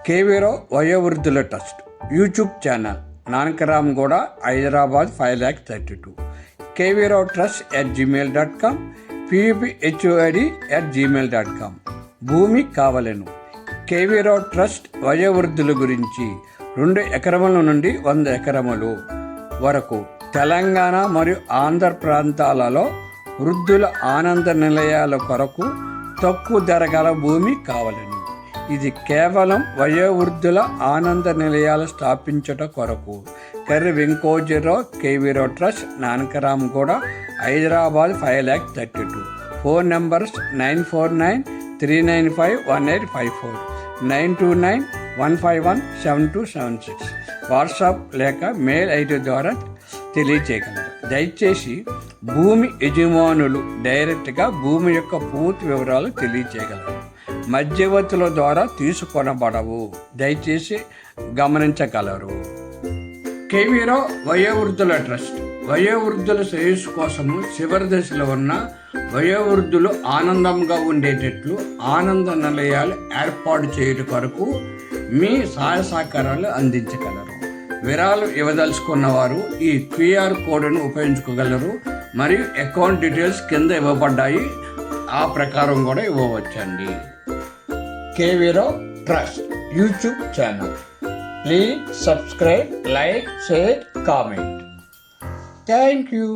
కేవీరో వయోవృద్ధుల trust YouTube channel Nanakramguda Hyderabad 5,32 కేవీరో trust @gmail.com pupHOD@gmail.com. భూమి కావలెను. కేవీరో ట్రస్ట్ వయోవృద్ధుల గురించి 2 ఎకరముల నుండి 100 ఎకరములు వరకు తెలంగాణ మరియు ఆంధ్ర ప్రాంతాలలో వృద్ధుల ఆనంద నిలయాల కొరకు తక్కువ ధర గల భూమి కావలెను. ఇది కేవలం వయోవృద్ధుల ఆనంద నిలయాలు స్థాపించుట కొరకు. కర్రి వెంకోజీరావు, కేవీరో trust, Nanakramguda, Hyderabad 5,32. Phone numbers 949-395-1854, 929-151-7276. WhatsApp లేక మెయిల్ ఐడి ద్వారా తెలియచేయగలరు. దయచేసి భూమి యజమానులు డైరెక్ట్గా భూమి యొక్క పూర్తి వివరాలు తెలియచేయగలరు. మధ్యవర్తుల ద్వారా తీసుకొనబడవు. దయచేసి గమనించగలరు. కేవీరో వయోవృద్ధుల ట్రస్ట్ వయోవృద్ధుల శ్రేయస్సు కోసము చివరి దశలో ఉన్న వయోవృద్ధులు ఆనందంగా ఉండేటట్లు ఆనంద నిలయాలు ఏర్పాటు చేయడం కొరకు మీ సహాయ సహకారాలు అందించగలరు. వివరాలు ఇవ్వదలుచుకున్న వారు ఈ QR కోడ్ను ఉపయోగించుకోగలరు మరియు అకౌంట్ డీటెయిల్స్ కింద ఇవ్వబడ్డాయి. ఆ ప్రకారం కూడా ఇవ్వవచ్చండి. కేవీరో trust YouTube channel. Please subscribe, like, share, comment. Thank you.